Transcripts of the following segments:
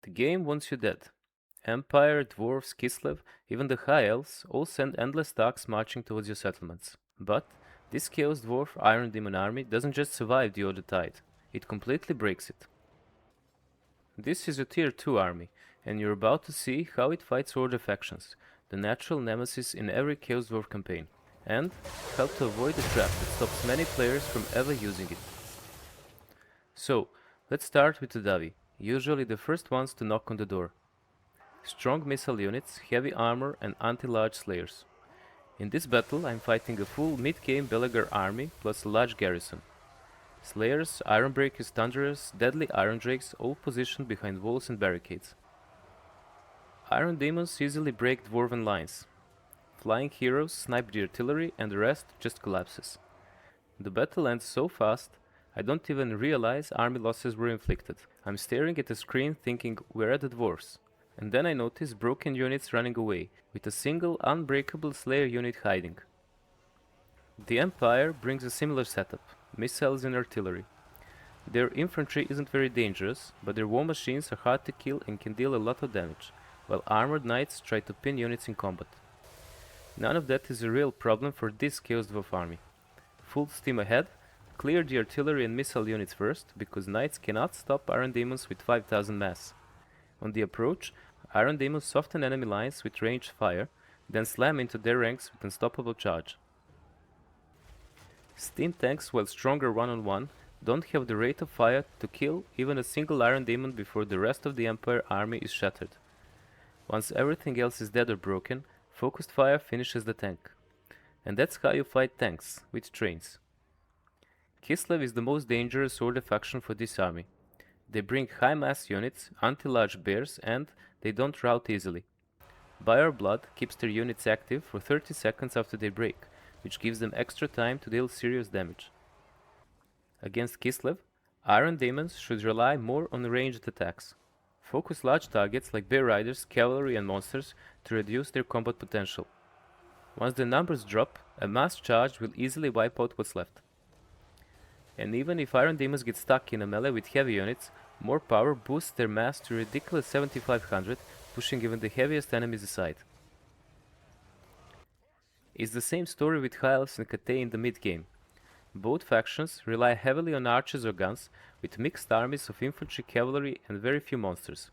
The game wants you dead. Empire, Dwarfs, Kislev, even the High Elves all send endless stacks marching towards your settlements. But this Chaos Dwarf Iron Demon army doesn't just survive the Order Tide, it completely breaks it. This is a tier 2 army, and you're about to see how it fights Order factions, the natural nemesis in every Chaos Dwarf campaign, and how to avoid the trap that stops many players from ever using it. So, let's start with the Davi, usually the first ones to knock on the door. Strong missile units, heavy armor and anti-large slayers. In this battle I'm fighting a full mid-game Belegar army plus a large garrison. Slayers, Ironbreakers, Thunderers, deadly Iron Drakes all positioned behind walls and barricades. Iron Daemons easily break dwarven lines. Flying heroes snipe the artillery and the rest just collapses. The battle ends so fast, I don't even realize army losses were inflicted. I'm staring at the screen thinking, where are the dwarves? And then I notice broken units running away, with a single unbreakable Slayer unit hiding. The Empire brings a similar setup, missiles and artillery. Their infantry isn't very dangerous, but their war machines are hard to kill and can deal a lot of damage, while armored knights try to pin units in combat. None of that is a real problem for this Chaos Dwarf army. Full steam ahead, clear the artillery and missile units first, because knights cannot stop Iron Daemons with 5000 mass. On the approach, Iron Daemons soften enemy lines with ranged fire, then slam into their ranks with unstoppable charge. Steam tanks, while stronger one-on-one, don't have the rate of fire to kill even a single Iron Daemon before the rest of the Empire army is shattered. Once everything else is dead or broken, focused fire finishes the tank. And that's how you fight tanks, with trains. Kislev is the most dangerous Order faction for this army. They bring high mass units, anti-large bears, and they don't rout easily. Buyer Blood keeps their units active for 30 seconds after they break, which gives them extra time to deal serious damage. Against Kislev, Iron Daemons should rely more on ranged attacks. Focus large targets like Bear Riders, Cavalry and Monsters to reduce their combat potential. Once the numbers drop, a mass charge will easily wipe out what's left. And even if Iron Daemons get stuck in a melee with heavy units, more power boosts their mass to a ridiculous 7500, pushing even the heaviest enemies aside. It's the same story with High Elves and Cathay in the mid-game. Both factions rely heavily on archers or guns, with mixed armies of infantry, cavalry and very few monsters.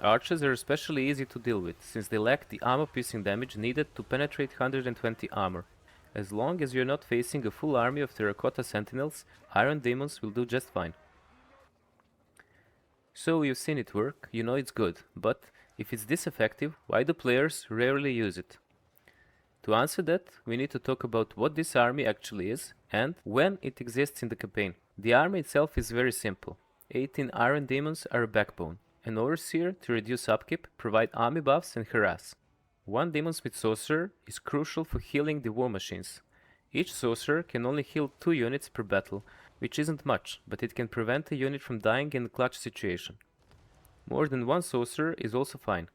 Archers are especially easy to deal with, since they lack the armor-piercing damage needed to penetrate 120 armor. As long as you're not facing a full army of terracotta sentinels, Iron Daemons will do just fine. So you've seen it work, you know it's good, but if it's this effective, why do players rarely use it? To answer that, we need to talk about what this army actually is and when it exists in the campaign. The army itself is very simple. 18 Iron Daemons are a backbone. An Overseer to reduce upkeep, provide army buffs and harass. One Daemonsmith Sorcerer is crucial for healing the war machines. Each Sorcerer can only heal 2 units per battle, which isn't much, but it can prevent a unit from dying in a clutch situation. More than one Sorcerer is also fine.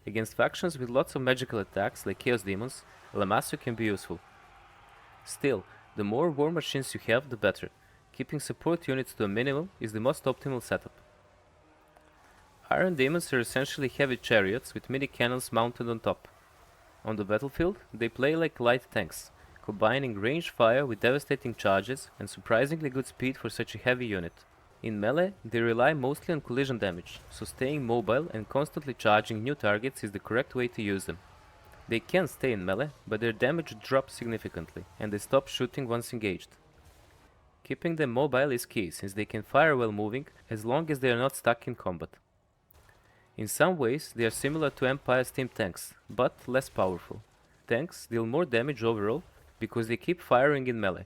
Against factions with lots of magical attacks like Chaos Demons, Lamassu can be useful. Still, the more war machines you have, the better. Keeping support units to a minimum is the most optimal setup. Iron Daemons are essentially heavy chariots with mini cannons mounted on top. On the battlefield, they play like light tanks, combining ranged fire with devastating charges and surprisingly good speed for such a heavy unit. In melee, they rely mostly on collision damage, so staying mobile and constantly charging new targets is the correct way to use them. They can stay in melee, but their damage drops significantly, and they stop shooting once engaged. Keeping them mobile is key, since they can fire while moving, as long as they are not stuck in combat. In some ways, they are similar to Empire steam tanks, but less powerful. Tanks deal more damage overall, because they keep firing in melee,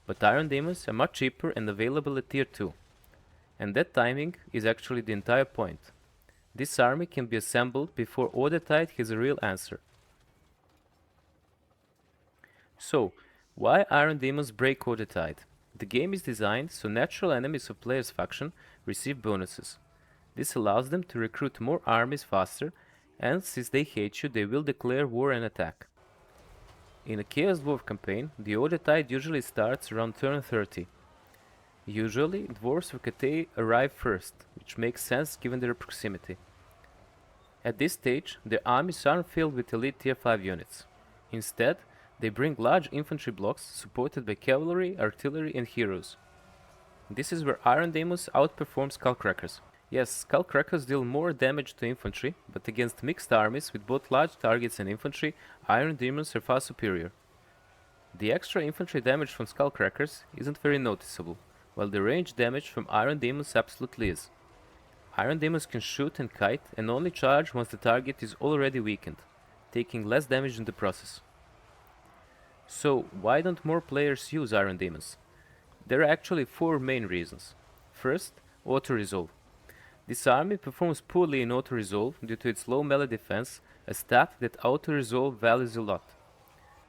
but Iron Daemons are much cheaper and available at tier 2. And that timing is actually the entire point. This army can be assembled before Order Tide has a real answer. So, why Iron Daemons break Order Tide? The game is designed so natural enemies of player's faction receive bonuses. This allows them to recruit more armies faster, and since they hate you, they will declare war and attack. In a Chaos Dwarf campaign, the Order Tide usually starts around turn 30. Usually, dwarves for Cathay arrive first, which makes sense given their proximity. At this stage, their armies aren't filled with elite tier 5 units. Instead, they bring large infantry blocks supported by cavalry, artillery and heroes. This is where Iron Daemons outperform Skullcrackers. Yes, Skullcrackers deal more damage to infantry, but against mixed armies with both large targets and infantry, Iron Daemons are far superior. The extra infantry damage from Skullcrackers isn't very noticeable, while the range damage from Iron Daemons absolutely is. Iron Daemons can shoot and kite and only charge once the target is already weakened, taking less damage in the process. So why don't more players use Iron Daemons? There are actually 4 main reasons. First, auto-resolve. This army performs poorly in auto-resolve due to its low melee defense, a stat that auto-resolve values a lot.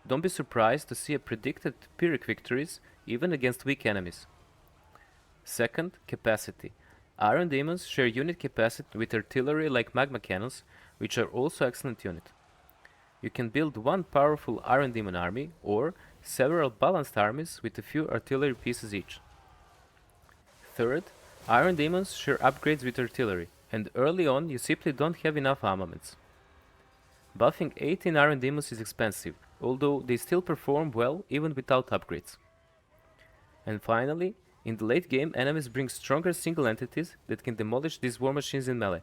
Don't be surprised to see a predicted Pyrrhic victories even against weak enemies. Second, capacity. Iron Daemons share unit capacity with artillery like magma cannons, which are also excellent unit. You can build one powerful Iron Daemon army or several balanced armies with a few artillery pieces each. Third, Iron Daemons share upgrades with artillery, and early on you simply don't have enough armaments. Buffing 18 Iron Daemons is expensive, although they still perform well even without upgrades. And finally, in the late game enemies bring stronger single entities that can demolish these war machines in melee.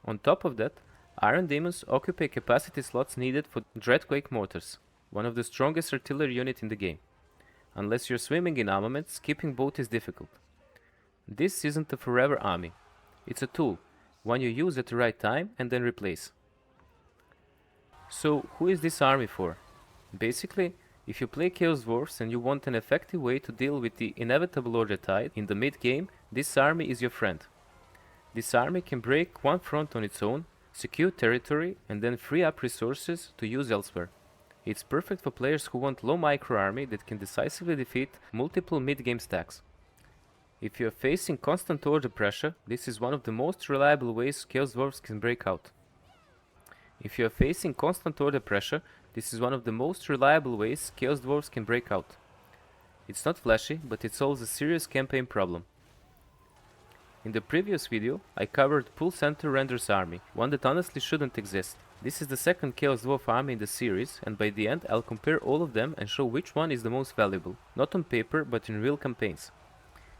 On top of that, Iron Daemons occupy capacity slots needed for Dreadquake mortars, one of the strongest artillery units in the game. Unless you're swimming in armaments, skipping both is difficult. This isn't a forever army. It's a tool, one you use at the right time and then replace. So who is this army for? Basically, if you play Chaos Dwarfs and you want an effective way to deal with the inevitable order tide in the mid-game, this army is your friend. This army can break one front on its own, secure territory and then free up resources to use elsewhere. It's perfect for players who want low micro army that can decisively defeat multiple mid-game stacks. If you are facing constant order pressure, this is one of the most reliable ways Chaos Dwarfs can break out. If you are facing constant order pressure, this is one of the most reliable ways Chaos Dwarfs can break out. It's not flashy, but it solves a serious campaign problem. In the previous video, I covered Pool Center Render's army, one that honestly shouldn't exist. This is the second Chaos Dwarf army in the series, and by the end I'll compare all of them and show which one is the most valuable, not on paper but in real campaigns.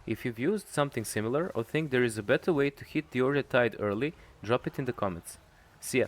If you've used something similar or think there is a better way to hit the order tide early, drop it in the comments. See ya!